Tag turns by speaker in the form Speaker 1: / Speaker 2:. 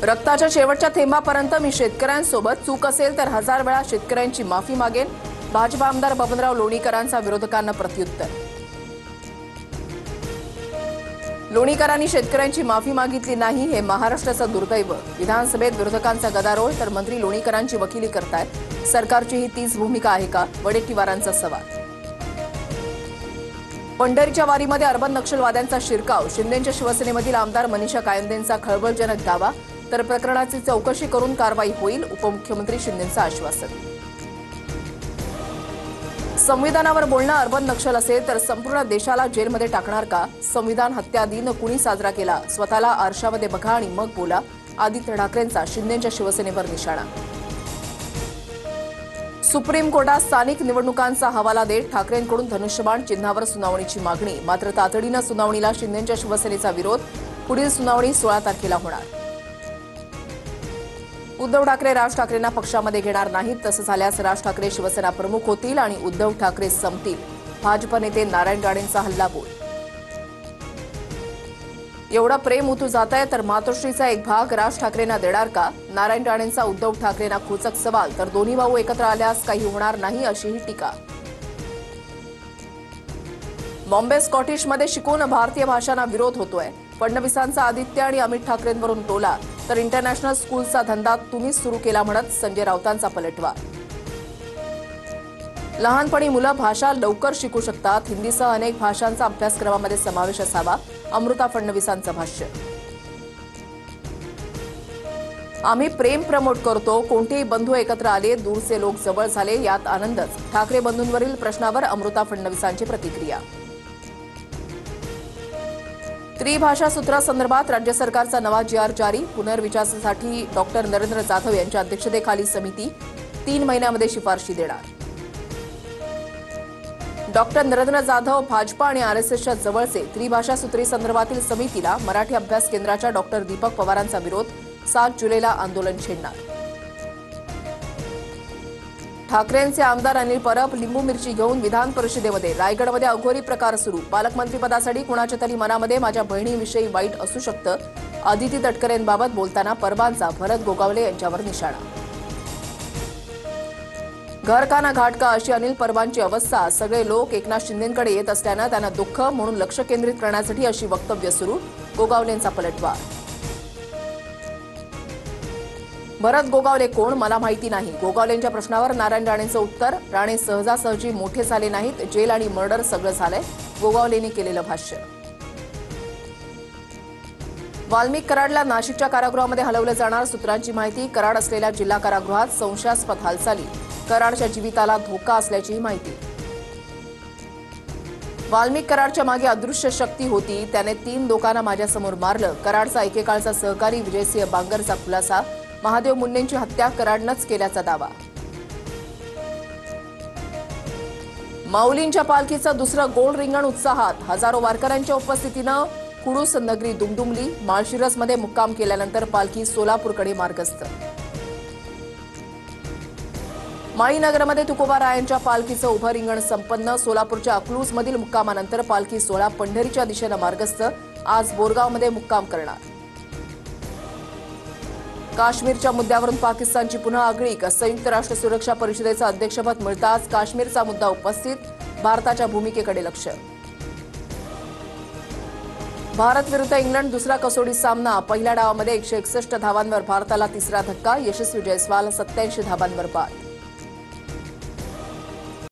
Speaker 1: रक्ताच्या शेवटच्या थेंबापर्यंत मी शेतकऱ्यांसोबत चूक असेल तर 1000 वेळा शेतकऱ्यांची माफी मागेन. भाजप आमदार बबनराव लोणीकरांचा विरोधकांना प्रत्युत्तर. लोणीकरांनी शेतकऱ्यांची माफी मागितली नाही हे महाराष्ट्राचं दुर्दैव. विधानसभेत विरोधकांचा गदारोळ तर मंत्री लोणीकरांची वकिली करतायत. सरकारची ही तीच भूमिका आहे का? वडेट्टीवारांचा सवाल. पंढरीच्या वारीमध्ये अर्बन नक्षलवाद्यांचा शिरकाव. शिंदेंच्या शिवसेनेमधील आमदार मनीषा कायंदेंचा खळबळजनक दावा. तर प्रकरणाची चौकशी करून कारवाई होईल. उपमुख्यमंत्री शिंदेंचं आश्वासन. संविधानावर बोलणं अर्बन नक्षल असेल तर संपूर्ण देशाला जेलमध्ये टाकणार का? संविधान हत्या दिन कुणी साजरा केला? स्वतःला आरशामध्ये बघा आणि मग बोला. आदित्य ठाकरेंचा शिंदेंच्या शिवसेनेवर निशाणा. सुप्रीम कोर्टात स्थानिक निवडणुकांचा हवाला देत ठाकरेंकडून धनुष्यबाण चिन्हावर सुनावणीची मागणी. मात्र तातडीनं सुनावणीला शिंदेंच्या शिवसेनेचा विरोध. पुढील सुनावणी 16 तारखेला होणार. उद्धव ठाकरे राज ठाकरेंना पक्षामध्ये घेणार नाहीत. तसं झाल्यास राज ठाकरे शिवसेना प्रमुख होतील आणि उद्धव ठाकरे संपतील. भाजप नेते नारायण राणेंचा हल्लाबोल. एवढं प्रेम उतू जात आहे तर मातोश्रीचा एक भाग राज ठाकरेंना देणार का? नारायण राणेंचा उद्धव ठाकरेंना खोचक सवाल. तर दोन्ही भाऊ एकत्र आल्यास काही होणार नाही अशीही टीका. बॉम्बे स्कॉटिशमध्ये शिकून भारतीय भाषांना विरोध होतोय. फडणवीसांचा आदित्य आणि अमित ठाकरेंवरून टोला. तर इंटरनॅशनल स्कूलचा धंदा तुम्हीच सुरू केला म्हणत संजय राऊतांचा पलटवार. लहानपणी मुलं भाषा लवकर शिकू शकतात. हिंदीसह अनेक भाषांचा अभ्यासक्रमामध्ये समावेश असावा. अमृता फडणवीसांचं भाष्य. आम्ही प्रेम प्रमोट करतो. कोणतेही बंधू एकत्र आले, दूरचे लोक जवळ झाले, यात आनंदच. ठाकरे बंधूंवरील प्रश्नावर अमृता फडणवीसांची प्रतिक्रिया. त्रिभाषा सूत्रासंदर्भात राज्य सरकारचा नवा GR जारी. पुनर्विचारासाठी डॉक्टर नरेंद्र जाधव यांच्या अध्यक्षतेखाली समिती 3 महिन्यामध्ये शिफारशी देणार. डॉक्टर नरेंद्र जाधव भाजपा आणि RSSच्या जवळचे. त्रिभाषा सूत्री संदर्भातील समितीला मराठी अभ्यास केंद्राच्या डॉक्टर दीपक पवारांचा विरोध. 7 जुलैला आंदोलन छेडणार. ठाकरेंचे आमदार अनिल परब लिंबू मिरची घेऊन विधान परिषदेमध्ये. रायगडमध्ये अघोरी प्रकार सुरू. पालकमंत्रीपदासाठी कुणाच्या तरी मनामध्ये माझ्या बहिणीविषयी वाईट असू शकतं. आदिती तटकरेंबाबत बोलताना परबांचा भरत गोगावले यांच्यावर निशाणा. घर का ना घाट का अशी अनिल परबांची अवस्था. सगळे लोक एकनाथ शिंदेंकडे येत असल्यानं त्यांना दुःख म्हणून लक्ष केंद्रित करण्यासाठी अशी वक्तव्य सुरू. गोगावलेंचा पलटवार. भरत गोगावले कोण? मला माहिती नाही. गोगावलेंच्या प्रश्नावर नारायण राणेंचं उत्तर. राणे सहजासहजी मोठे झाले नाहीत. जेल आणि मर्डर सगळं झालंय. गोगावलेंनी केलेलं भाष्य. वाल्मिक कराडला नाशिकच्या कारागृहामध्ये हलवलं जाणार. सूत्रांची माहिती. कराड असलेल्या जिल्हा कारागृहात संशयास्पद हालचाली. कराडच्या जीविताला धोका असल्याचीही माहिती. वाल्मिक कराडच्या मागे अदृश्य शक्ती होती. त्याने 3 लोकांना माझ्यासमोर मारलं. कराडचा एकेकाळचा सहकारी विजयसिंह बांगरचा खुलासा. महादेव मुंडेंची हत्या कराडनंच केल्याचा दावा. माऊलींच्या पालखीचं दुसरं गोल रिंगण उत्साहात. हजारो वारकऱ्यांच्या उपस्थितीनं कुडूस नगरी दुमदुमली. माळशिरसमध्ये मुक्काम केल्यानंतर पालखी सोलापूरकडे मार्गस्थ. माळीनगरमध्ये तुकोबारायांच्या पालखीचं उभं रिंगण संपन्न. सोलापूरच्या अकलूजमधील मुक्कामानंतर पालखी सोहळा पंढरीच्या दिशेनं मार्गस्थ. आज बोरगावमध्ये मुक्काम करणार. काश्मीरच्या मुद्द्यावरून पाकिस्तानची पुन्हा आगळीक. संयुक्त राष्ट्र सुरक्षा परिषदेचं अध्यक्षपद मिळताच काश्मीरचा मुद्दा उपस्थित. भारताच्या भूमिकेकडे लक्ष. भारत विरुद्ध इंग्लंड दुसरा कसोटी सामना. पहिल्या डावामध्ये 161 धावांवर भारताला तिसरा धक्का. यशस्वी जयस्वाल 87 धावांवर बाद.